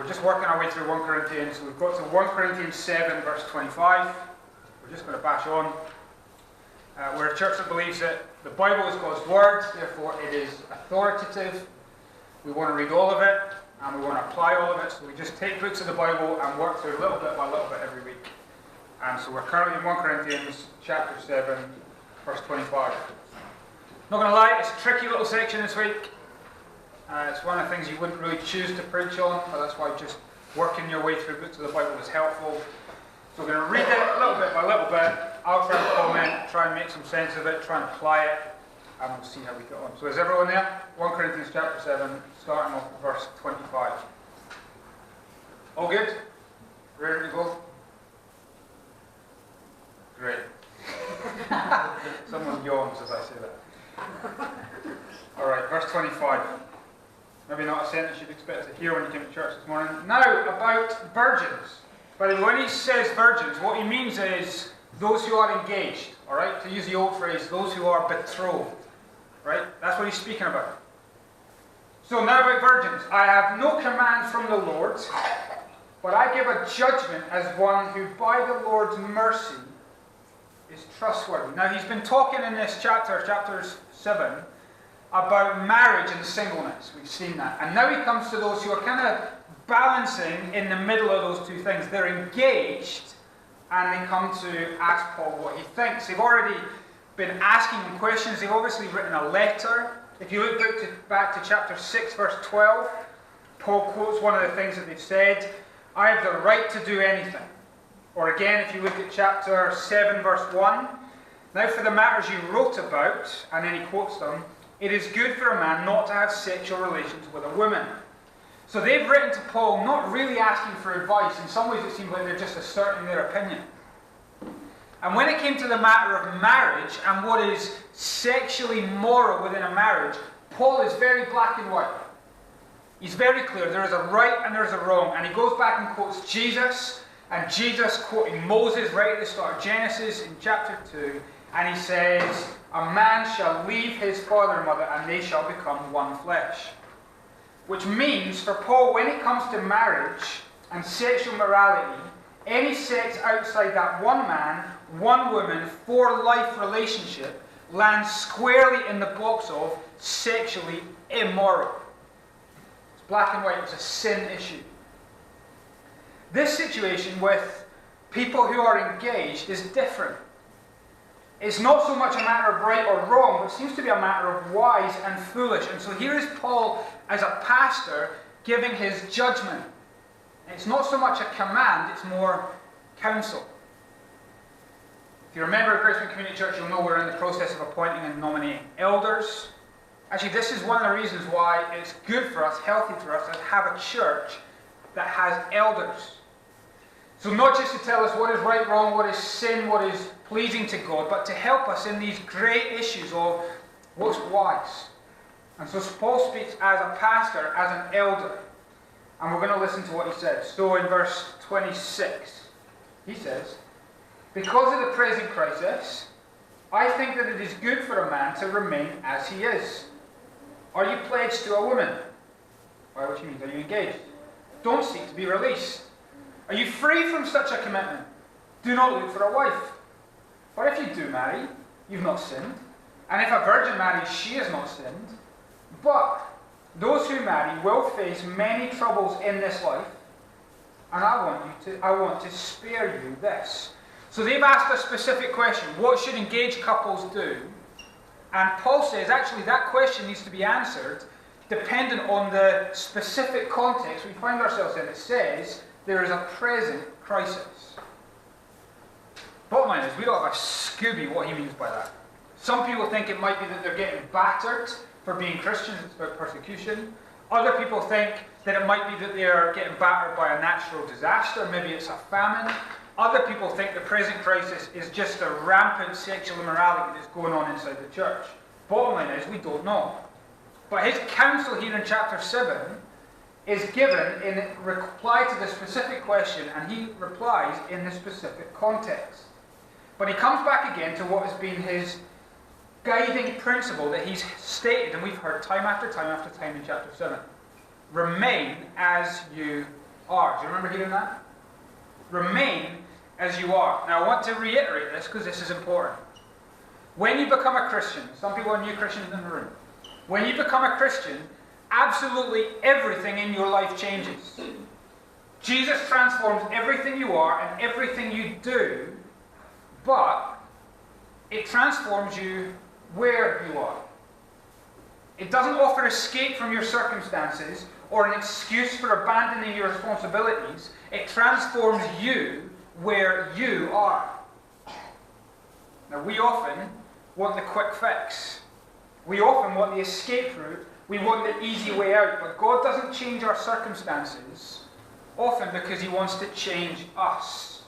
we're just working our way through 1 Corinthians. So we've got to 1 Corinthians 7, verse 25. We're just going to bash on. We're a church that believes that the Bible is God's Word, therefore it is authoritative. We want to read all of it, and we want to apply all of it. So we just take books of the Bible and work through a little bit by little bit every week. And so we're currently in 1 Corinthians chapter 7, verse 25. Not going to lie, it's a tricky little section this week. It's one of the things you wouldn't really choose to preach on, but that's why just working your way through books of the Bible is helpful. So we're going to read it little bit by little bit. I'll try and comment, try and make some sense of it, try and apply it, and we'll see how we get on. So is everyone there? 1 Corinthians chapter 7, starting off with verse 25. All good? Ready to go? Great. Someone yawns as I say that. Alright, verse 25. Maybe not a sentence you'd expect to hear when you came to church this morning. Now, about virgins. By the way, when he says virgins, what he means is those who are engaged. Alright? To use the old phrase, those who are betrothed. Right? That's what he's speaking about. So now about virgins. I have no command from the Lord, but I give a judgment as one who by the Lord's mercy is trustworthy. Now he's been talking in this chapter, chapter 7, about marriage and singleness. We've seen that. And now he comes to those who are kind of balancing in the middle of those two things. They're engaged, and they come to ask Paul what he thinks. They've already been asking him questions. They've obviously written a letter. If you look back to chapter 6, verse 12, Paul quotes one of the things that they've said, I have the right to do anything. Or again, if you look at chapter 7, verse 1, now for the matters you wrote about, and then he quotes them, it is good for a man not to have sexual relations with a woman. So they've written to Paul not really asking for advice. In some ways it seems like they're just asserting their opinion. And when it came to the matter of marriage and what is sexually moral within a marriage, Paul is very black and white. He's very clear. There is a right and there is a wrong. And he goes back and quotes Jesus, and Jesus quoting Moses right at the start of Genesis in chapter 2. And he says, a man shall leave his father and mother, and they shall become one flesh. Which means, for Paul, when it comes to marriage and sexual morality, any sex outside that one man, one woman, for life relationship lands squarely in the box of sexually immoral. It's black and white. It's a sin issue. This situation with people who are engaged is different. It's not so much a matter of right or wrong, but it seems to be a matter of wise and foolish. And so here is Paul, as a pastor, giving his judgment. It's not so much a command, it's more counsel. If you remember at Graceland Community Church, you'll know we're in the process of appointing and nominating elders. Actually, this is one of the reasons why it's good for us, healthy for us, to have a church that has elders. So not just to tell us what is right, wrong, what is sin, what is pleasing to God, but to help us in these great issues of what's wise. And so Paul speaks as a pastor, as an elder. And we're going to listen to what he says. So in verse 26, he says, because of the present crisis, I think that it is good for a man to remain as he is. Are you pledged to a woman? By which means, are you engaged? Don't seek to be released. Are you free from such a commitment? Do not look for a wife. For if you do marry, you've not sinned. And if a virgin marries, she has not sinned. But those who marry will face many troubles in this life, and I want to spare you this. So they've asked a specific question. What should engaged couples do? And Paul says, actually, that question needs to be answered dependent on the specific context we find ourselves in. It says, there is a present crisis. Bottom line is, we don't have a Scooby what he means by that. Some people think it might be that they're getting battered for being Christians, it's about persecution. Other people think that it might be that they're getting battered by a natural disaster, maybe it's a famine. Other people think the present crisis is just a rampant sexual immorality that's going on inside the church. Bottom line is, we don't know. But his counsel here in chapter 7 is given in reply to the specific question, and he replies in the specific context. But he comes back again to what has been his guiding principle that he's stated, and we've heard time after time after time in chapter 7. Remain as you are. Do you remember hearing that? Remain as you are. Now I want to reiterate this because this is important. When you become a Christian, some people are new Christians in the room. When you become a Christian, absolutely everything in your life changes. Jesus transforms everything you are and everything you do, but it transforms you where you are. It doesn't offer escape from your circumstances or an excuse for abandoning your responsibilities. It transforms you where you are. Now, we often want the quick fix. We often want the escape route. We want the easy way out. But God doesn't change our circumstances, often because He wants to change us.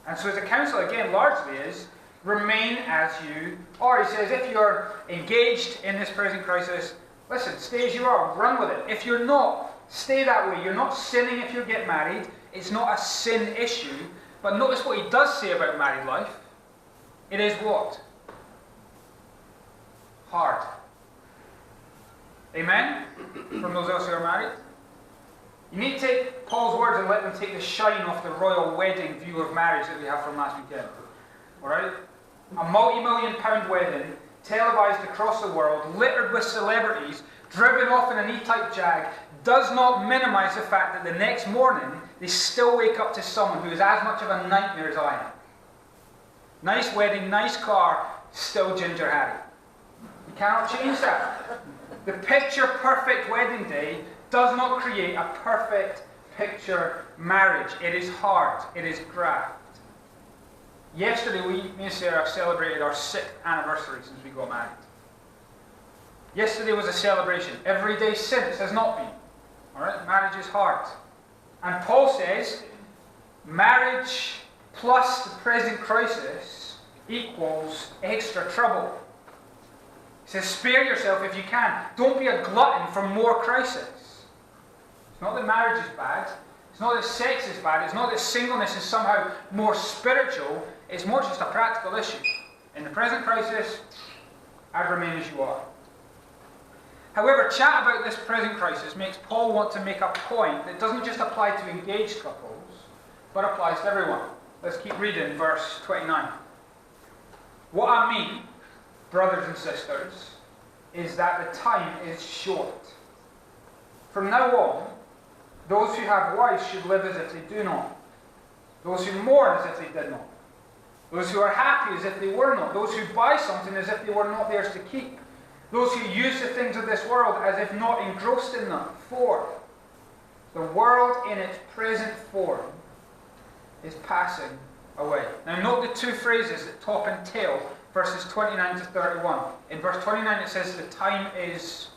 And so the counsel, again, largely is, remain as you are. He says, if you're engaged in this present crisis, listen, stay as you are, run with it. If you're not, stay that way. You're not sinning if you get married. It's not a sin issue. But notice what he does say about married life. It is what? Hard. Amen? From those of us who are married. You need to take Paul's words and let them take the shine off the royal wedding view of marriage that we have from last weekend. Alright? A multi-million-pound wedding, televised across the world, littered with celebrities, driven off in an E-Type Jag, does not minimize the fact that the next morning they still wake up to someone who is as much of a nightmare as I am. Nice wedding, nice car, still Ginger Harry. You cannot change that. The picture-perfect wedding day does not create a perfect picture marriage. It is hard. It is graft. Yesterday, me and Sarah celebrated our 6th anniversary since we got married. Yesterday was a celebration. Every day since has not been. Alright? Marriage is hard. And Paul says, marriage plus the present crisis equals extra trouble. He says, spare yourself if you can. Don't be a glutton for more crisis. It's not that marriage is bad. It's not that sex is bad. It's not that singleness is somehow more spiritual. It's more just a practical issue. In the present crisis, I'd remain as you are. However, chat about this present crisis makes Paul want to make a point that doesn't just apply to engaged couples, but applies to everyone. Let's keep reading verse 29. What I mean, brothers and sisters, is that the time is short. From now on, those who have wives should live as if they do not. Those who mourn as if they did not. Those who are happy as if they were not. Those who buy something as if they were not theirs to keep. Those who use the things of this world as if not engrossed in them. For the world in its present form is passing away. Now note the two phrases that top and tail verses 29 to 31. In verse 29 it says the time is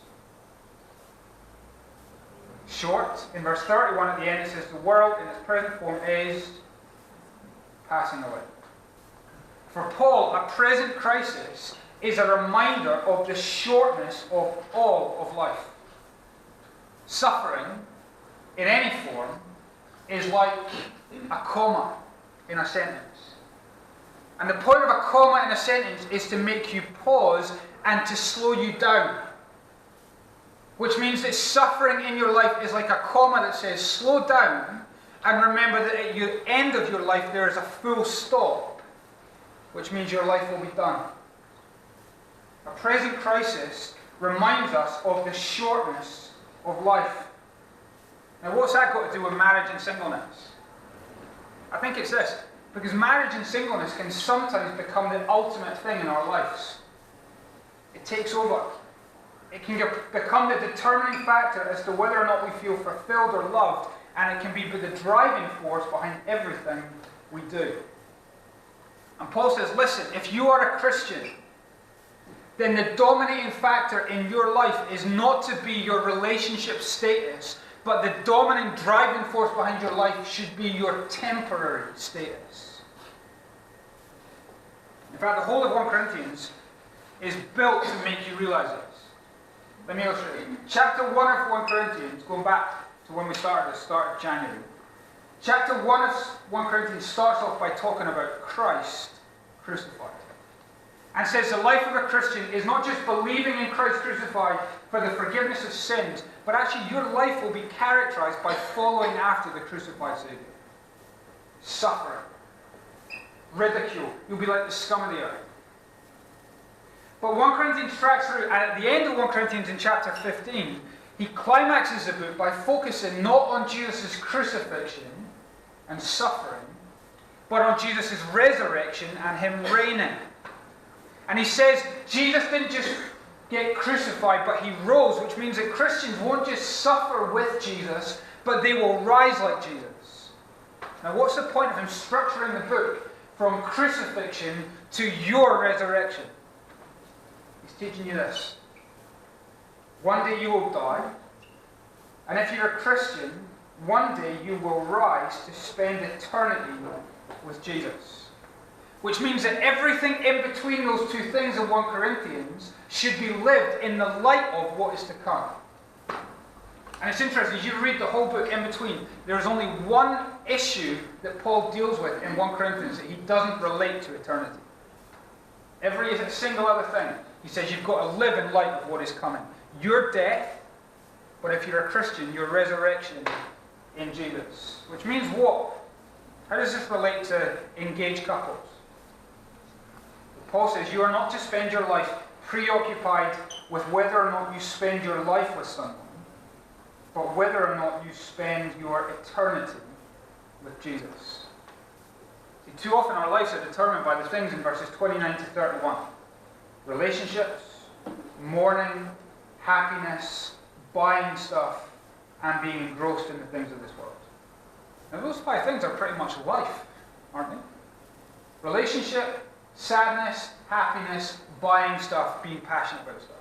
short. In verse 31 at the end it says the world in its present form is passing away. For Paul, a present crisis is a reminder of the shortness of all of life. Suffering, in any form, is like a comma in a sentence. And the point of a comma in a sentence is to make you pause and to slow you down. Which means that suffering in your life is like a comma that says, slow down, and remember that at the end of your life there is a full stop, which means your life will be done. A present crisis reminds us of the shortness of life. Now what's that got to do with marriage and singleness? I think it's this. Because marriage and singleness can sometimes become the ultimate thing in our lives. It takes over. It can become the determining factor as to whether or not we feel fulfilled or loved, and it can be the driving force behind everything we do. And Paul says, listen, if you are a Christian, then the dominating factor in your life is not to be your relationship status, but the dominant driving force behind your life should be your temporary status. In fact, the whole of 1 Corinthians is built to make you realize this. Let me illustrate. Chapter 1 of 1 Corinthians, going back to when we started, the start of January. Chapter 1 of 1 Corinthians starts off by talking about Christ crucified. And says the life of a Christian is not just believing in Christ crucified for the forgiveness of sins, but actually your life will be characterized by following after the crucified Savior. Suffering, ridicule. You'll be like the scum of the earth. But 1 Corinthians tracks through, and at the end of 1 Corinthians in chapter 15, he climaxes the book by focusing not on Jesus' crucifixion and suffering, but on Jesus' resurrection and him reigning. And he says Jesus didn't just get crucified, but he rose, which means that Christians won't just suffer with Jesus, but they will rise like Jesus. Now, what's the point of him structuring the book from crucifixion to your resurrection? He's teaching you this. One day you will die, and if you're a Christian, one day you will rise to spend eternity with Jesus. Which means that everything in between those two things in 1 Corinthians should be lived in the light of what is to come. And it's interesting, as you read the whole book in between, there is only one issue that Paul deals with in 1 Corinthians that he doesn't relate to eternity. Every single other thing, he says you've got to live in light of what is coming. Your death, but if you're a Christian, your resurrection in Jesus. Which means what? How does this relate to engaged couples? Paul says you are not to spend your life preoccupied with whether or not you spend your life with someone, but whether or not you spend your eternity with Jesus. See, too often our lives are determined by the things in verses 29 to 31. Relationships, mourning, happiness, buying stuff, and being engrossed in the things of this world. Now those 5 things are pretty much life, aren't they? Relationship, sadness, happiness, buying stuff, being passionate about stuff.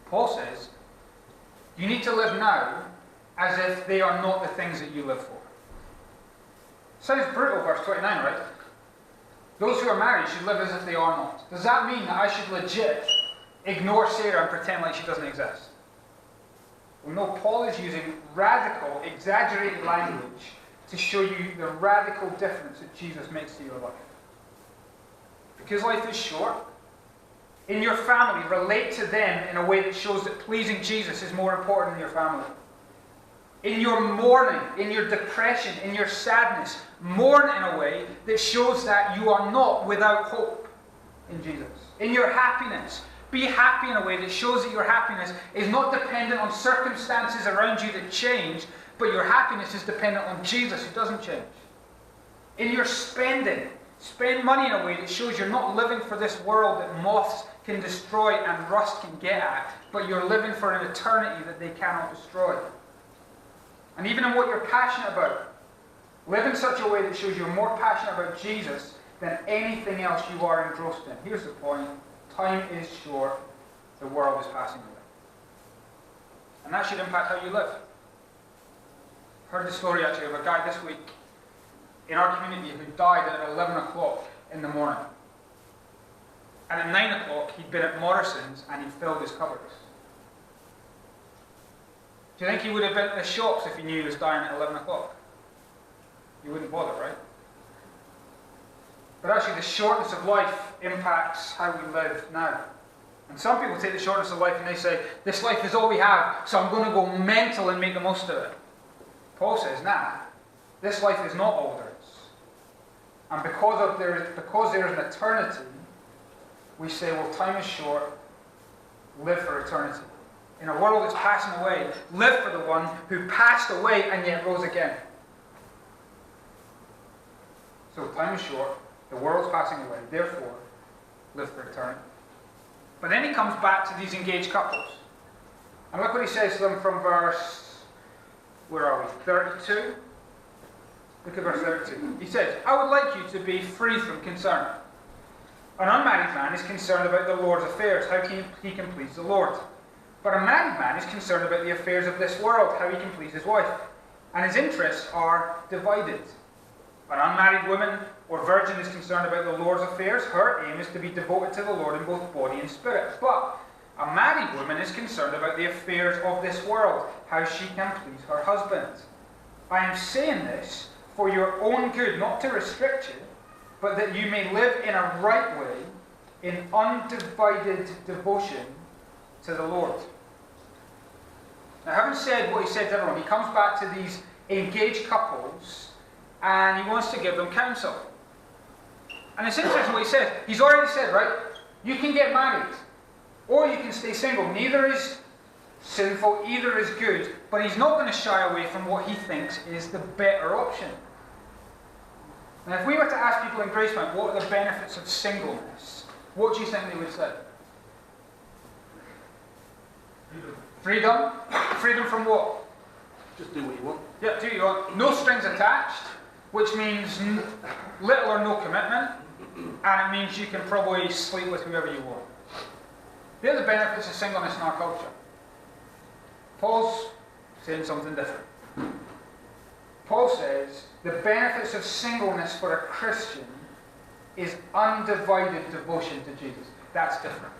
Paul says, you need to live now as if they are not the things that you live for. Sounds brutal, verse 29, right? Those who are married should live as if they are not. Does that mean that I should legit ignore Sarah and pretend like she doesn't exist? Well, no, Paul is using radical, exaggerated language to show you the radical difference that Jesus makes to your life. Because life is short. In your family, relate to them in a way that shows that pleasing Jesus is more important than your family. In your mourning, in your depression, in your sadness, mourn in a way that shows that you are not without hope in Jesus. In your happiness, be happy in a way that shows that your happiness is not dependent on circumstances around you that change, but your happiness is dependent on Jesus who doesn't change. In your spending, spend money in a way that shows you're not living for this world that moths can destroy and rust can get at, but you're living for an eternity that they cannot destroy. And even in what you're passionate about, live in such a way that shows you're more passionate about Jesus than anything else you are engrossed in. Here's the point. Time is short. The world is passing away. And that should impact how you live. I heard the story actually of a guy this week in our community who died at 11 o'clock in the morning. And at 9 o'clock he'd been at Morrison's and he'd filled his cupboards. Do you think he would have been at the shops if he knew he was dying at 11 o'clock? You wouldn't bother, right? But actually the shortness of life impacts how we live now. And some people take the shortness of life and they say, this life is all we have, so I'm going to go mental and make the most of it. Paul says, nah, this life is not all there is. And because there is an eternity, we say, well, time is short, live for eternity. In a world that's passing away, live for the one who passed away and yet rose again. So time is short, the world's passing away, therefore, live for eternity. But then he comes back to these engaged couples. And look what he says to them from verse, where are we, 32? Look at verse 32. He says, I would like you to be free from concern. An unmarried man is concerned about the Lord's affairs, how he can please the Lord. But a married man is concerned about the affairs of this world, how he can please his wife. And his interests are divided. An unmarried woman or virgin is concerned about the Lord's affairs. Her aim is to be devoted to the Lord in both body and spirit. But a married woman is concerned about the affairs of this world, how she can please her husband. I am saying this for your own good, not to restrict you, but that you may live in a right way, in undivided devotion to the Lord. Now, having said what he said to everyone, he comes back to these engaged couples and he wants to give them counsel. And it's interesting what he says. He's already said, right, you can get married or you can stay single. Neither is sinful, either is good, but he's not going to shy away from what he thinks is the better option. Now, if we were to ask people in Gracemount what are the benefits of singleness, what do you think they would say? Freedom? Freedom from what? Just do what you want. Yeah, do what you want. No strings attached, which means little or no commitment, and it means you can probably sleep with whoever you want. They're the benefits of singleness in our culture. Paul's saying something different. Paul says the benefits of singleness for a Christian is undivided devotion to Jesus. That's different.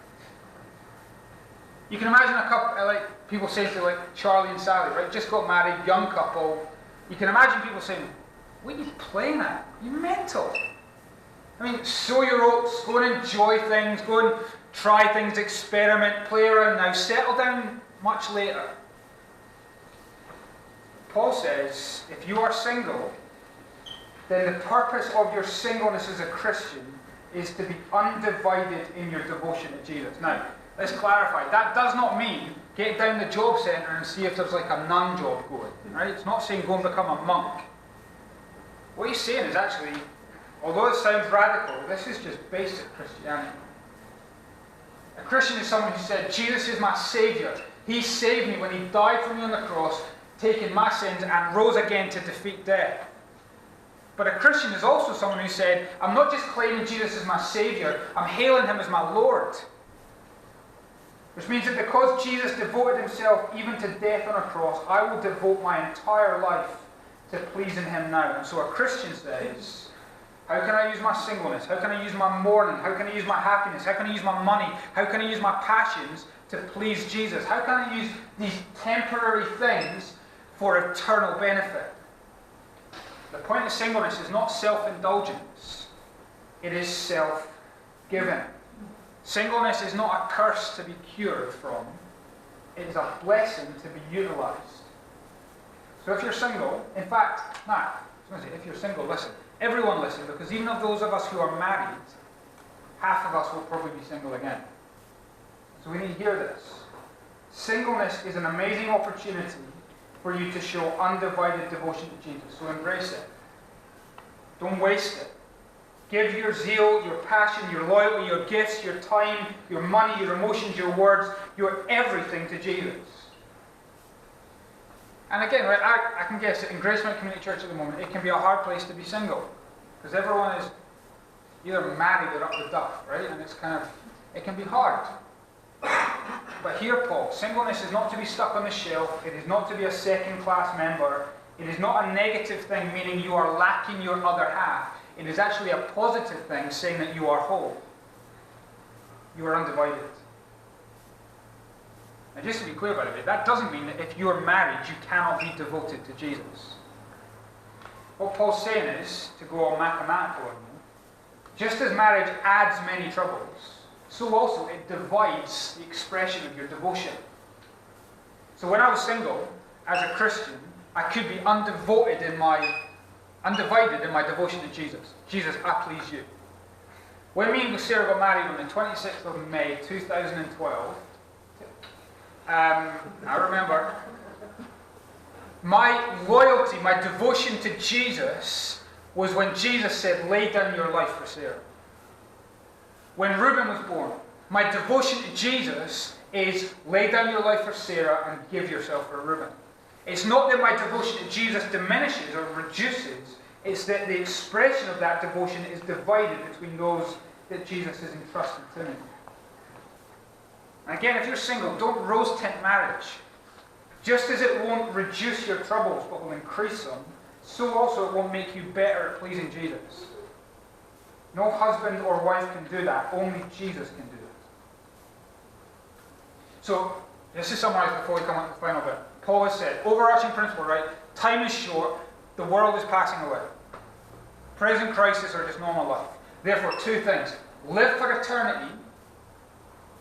You can imagine a couple, like people saying to like Charlie and Sally, right? Just got married, young couple. You can imagine people saying, "What are you playing at? You mental? I mean, sow your oats, go and enjoy things, go and try things, experiment, play around now, settle down much later." Paul says, if you are single, then the purpose of your singleness as a Christian is to be undivided in your devotion to Jesus. Now, let's clarify. That does not mean get down the job centre and see if there's like a nun job going. Right? It's not saying go and become a monk. What he's saying is actually, although it sounds radical, this is just basic Christianity. A Christian is someone who said, Jesus is my Saviour. He saved me when he died for me on the cross, taking my sins and rose again to defeat death. But a Christian is also someone who said, I'm not just claiming Jesus as my Saviour, I'm hailing him as my Lord. Which means that because Jesus devoted himself even to death on a cross, I will devote my entire life to pleasing him now. And so a Christian says, how can I use my singleness? How can I use my mourning? How can I use my happiness? How can I use my money? How can I use my passions to please Jesus? How can I use these temporary things for eternal benefit? The point of singleness is not self-indulgence. It is self-giving. Singleness is not a curse to be cured from. It is a blessing to be utilised. So if you're single, in fact, if you're single, listen. Everyone listen, because even of those of us who are married, half of us will probably be single again. So we need to hear this. Singleness is an amazing opportunity for you to show undivided devotion to Jesus. So embrace it. Don't waste it. Give your zeal, your passion, your loyalty, your gifts, your time, your money, your emotions, your words, your everything to Jesus. And again, right, I can guess that in Gracemount Community Church at the moment, it can be a hard place to be single. Because everyone is either married or up the duff, right? And it's it can be hard. But here, Paul, singleness is not to be stuck on the shelf. It is not to be a second-class member. It is not a negative thing, meaning you are lacking your other half. It is actually a positive thing, saying that you are whole. You are undivided. Now, just to be clear about it, that doesn't mean that if you are married, you cannot be devoted to Jesus. What Paul's saying is, to go all mathematical on you, just as marriage adds many troubles, so also it divides the expression of your devotion. So when I was single, as a Christian, I could be undivided in my devotion to Jesus. Jesus, I please you. When me and Sarah got married on the 26th of May 2012, I remember my loyalty, my devotion to Jesus was when Jesus said, lay down your life for Sarah. When Reuben was born, my devotion to Jesus is lay down your life for Sarah and give yourself for Reuben. It's not that my devotion to Jesus diminishes or reduces, it's that the expression of that devotion is divided between those that Jesus has entrusted to me. And again, if you're single, don't rose tint marriage. Just as it won't reduce your troubles but will increase them, so also it won't make you better at pleasing Jesus. No husband or wife can do that. Only Jesus can do it. So, this is summarised before we come on to the final bit. Paul has said, overarching principle, right? Time is short. The world is passing away. Present crisis or just normal life. Therefore, two things. Live for eternity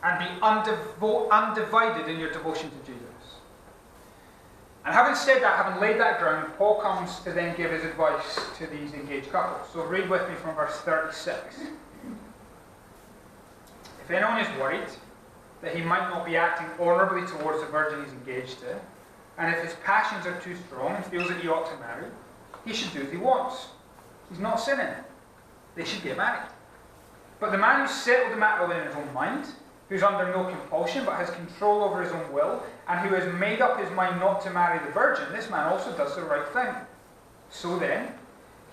and be undivided in your devotion to Jesus. And having said that, having laid that ground, Paul comes to then give his advice to these engaged couples. So read with me from verse 36. If anyone is worried that he might not be acting honourably towards the virgin he's engaged to, and if his passions are too strong and feels that he ought to marry, he should do as he wants. He's not sinning. They should get married. But the man who's settled the matter within his own mind, who's under no compulsion but has control over his own will, and who has made up his mind not to marry the virgin, this man also does the right thing. So then,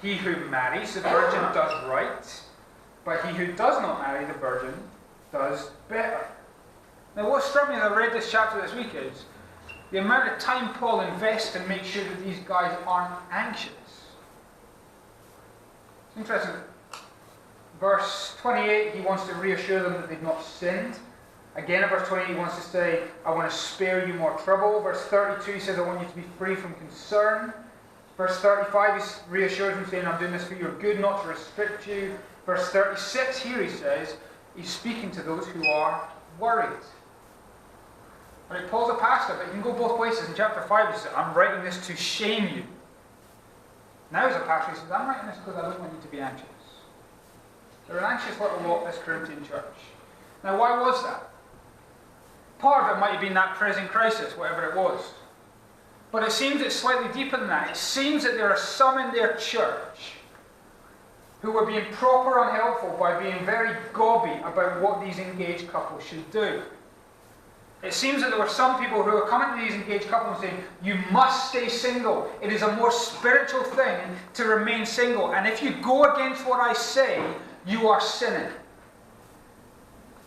he who marries the virgin does right, but he who does not marry the virgin does better. Now, what struck me as I read this chapter this week is the amount of time Paul invests to make sure that these guys aren't anxious. It's interesting. Verse 28, he wants to reassure them that they've not sinned. Again, in verse 28, he wants to say, I want to spare you more trouble. Verse 32, he says, I want you to be free from concern. Verse 35, he reassures them, saying, I'm doing this for your good, not to restrict you. Verse 36, here he says, he's speaking to those who are worried. Right, Paul's a pastor, but he can go both places. In chapter 5, he says, I'm writing this to shame you. Now as a pastor, he says, I'm writing this because I don't want you to be anxious. They're an anxious little lot, this Corinthian church. Now, why was that? Part of it might have been that present crisis, whatever it was. But it seems it's slightly deeper than that. It seems that there are some in their church who were being proper unhelpful by being very gobby about what these engaged couples should do. It seems that there were some people who were coming to these engaged couples and saying, you must stay single. It is a more spiritual thing to remain single. And if you go against what I say, you are sinning.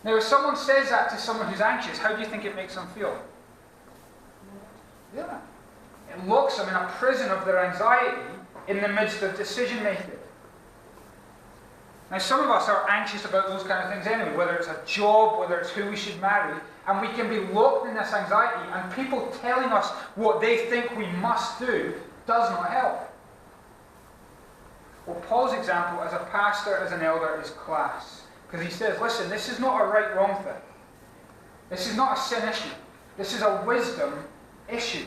Now, if someone says that to someone who's anxious, how do you think it makes them feel? Yeah. It locks them in a prison of their anxiety in the midst of decision making. Now, some of us are anxious about those kind of things anyway, whether it's a job, whether it's who we should marry, and we can be locked in this anxiety, and people telling us what they think we must do does not help. Well, Paul's example as a pastor, as an elder, is class. Because he says, listen, this is not a right-wrong thing. This is not a sin issue. This is a wisdom issue.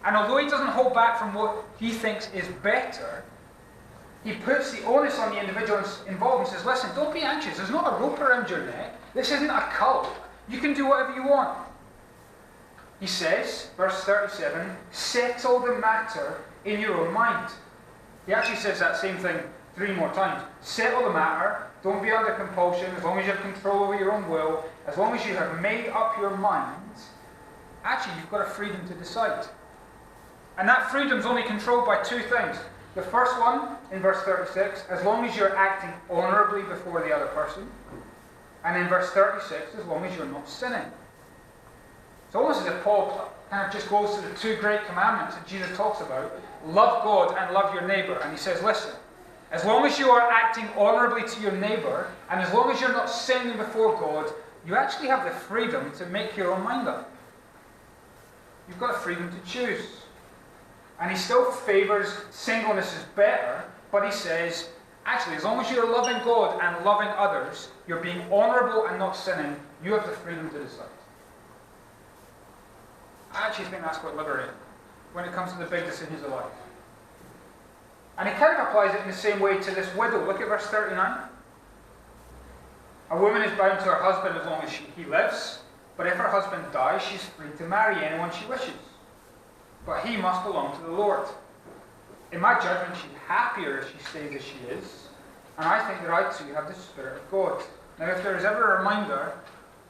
And although he doesn't hold back from what he thinks is better, he puts the onus on the individual involved and says, listen, don't be anxious. There's not a rope around your neck. This isn't a cult. You can do whatever you want. He says, verse 37, settle the matter in your own mind. He actually says that same thing 3 more times. Settle the matter. Don't be under compulsion. As long as you have control over your own will, as long as you have made up your mind, actually you've got a freedom to decide. And that freedom is only controlled by 2 things. The first one, in verse 36, as long as you're acting honourably before the other person. And in verse 36, as long as you're not sinning. It's almost as if Paul kind of just goes to the 2 great commandments that Jesus talks about. Love God and love your neighbour. And he says, listen, as long as you are acting honourably to your neighbour, and as long as you're not sinning before God, you actually have the freedom to make your own mind up. You've got a freedom to choose. And he still favours singleness as better, but he says, actually, as long as you're loving God and loving others, you're being honourable and not sinning, you have the freedom to decide. I actually think that's quite liberating when it comes to the big decisions of life. And he kind of applies it in the same way to this widow. Look at verse 39. A woman is bound to her husband as long as he lives, but if her husband dies, she's free to marry anyone she wishes. But he must belong to the Lord. In my judgment, she's happier if she stays as she is, and I think that I too have the Spirit of God. Now, if there is ever a reminder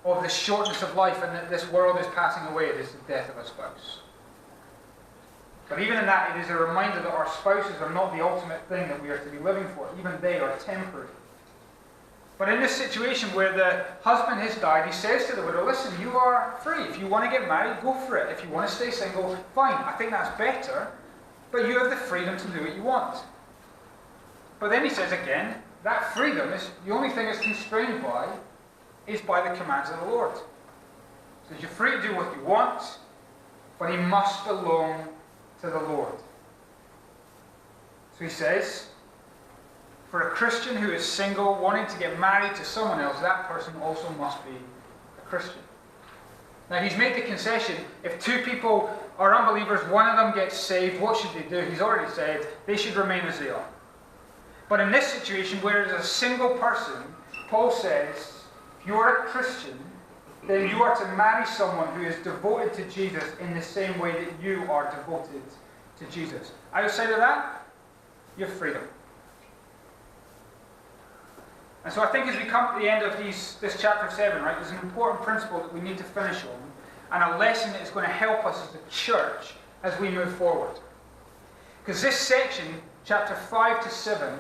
of the shortness of life and that this world is passing away, it is the death of a spouse. But even in that, it is a reminder that our spouses are not the ultimate thing that we are to be living for. Even they are temporary. But in this situation where the husband has died, he says to the widow, listen, you are free. If you want to get married, go for it. If you want to stay single, fine. I think that's better. But you have the freedom to do what you want. But then he says again, that freedom is the only thing it's constrained by is by the commands of the Lord. So you're free to do what you want, but he must belong to the Lord. So he says, for a Christian who is single, wanting to get married to someone else, that person also must be a Christian. Now he's made the concession, if 2 people are unbelievers, one of them gets saved, what should they do? He's already said they should remain as they are. But in this situation, where there's a single person, Paul says, if you're a Christian, then you are to marry someone who is devoted to Jesus in the same way that you are devoted to Jesus. Outside of that, you have freedom. And so I think as we come to the end of this chapter 7, right, there's an important principle that we need to finish on, and a lesson that is going to help us as a church as we move forward. Because this section, chapter 5 to 7,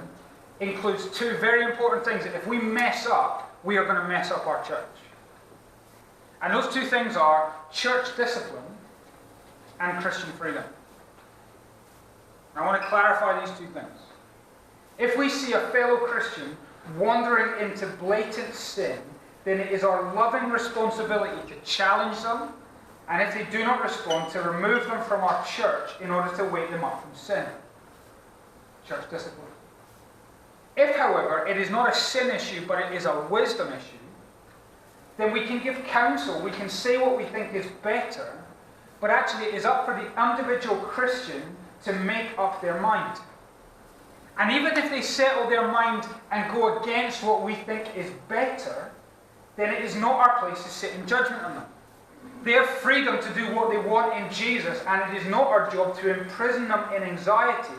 includes two very important things that if we mess up, we are going to mess up our church. And those two things are church discipline and Christian freedom. And I want to clarify these two things. If we see a fellow Christian wandering into blatant sin, then it is our loving responsibility to challenge them, and if they do not respond, to remove them from our church in order to wake them up from sin. Church discipline. If, however, it is not a sin issue, but it is a wisdom issue, then we can give counsel, we can say what we think is better, but actually it is up for the individual Christian to make up their mind. And even if they settle their mind and go against what we think is better, then it is not our place to sit in judgment on them. They have freedom to do what they want in Jesus, and it is not our job to imprison them in anxiety.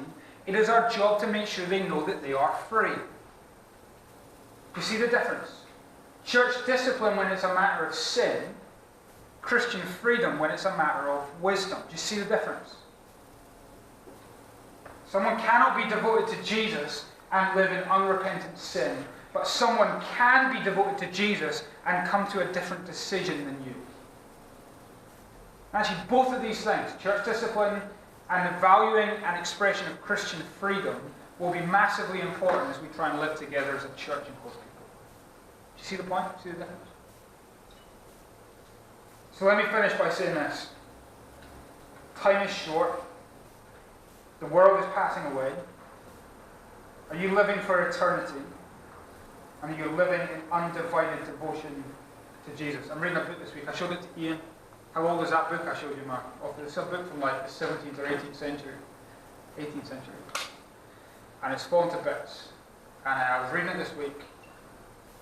It is our job to make sure they know that they are free. You see the difference? Church discipline when it's a matter of sin, Christian freedom when it's a matter of wisdom. Do you see the difference? Someone cannot be devoted to Jesus and live in unrepentant sin, but someone can be devoted to Jesus and come to a different decision than you. Actually, both of these things, church discipline and the valuing and expression of Christian freedom, will be massively important as we try and live together as a church in Costa Rica. Do you see the point? See the difference? So let me finish by saying this. Time is short. The world is passing away. Are you living for eternity? And are you living in undivided devotion to Jesus? I'm reading a book this week. I showed it to Ian. How old is that book I showed you, Mark? It's a book from like the 17th or 18th century. 18th century. And it's fallen to bits. And I was reading it this week.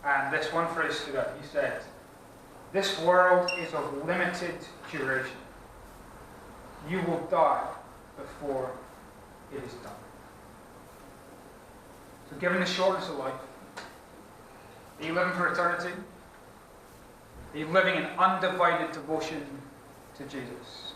And this one phrase stood out. He said, "This world is of limited duration. You will die before it is done." So given the shortness of life, are you living for eternity? Are you living in undivided devotion to Jesus?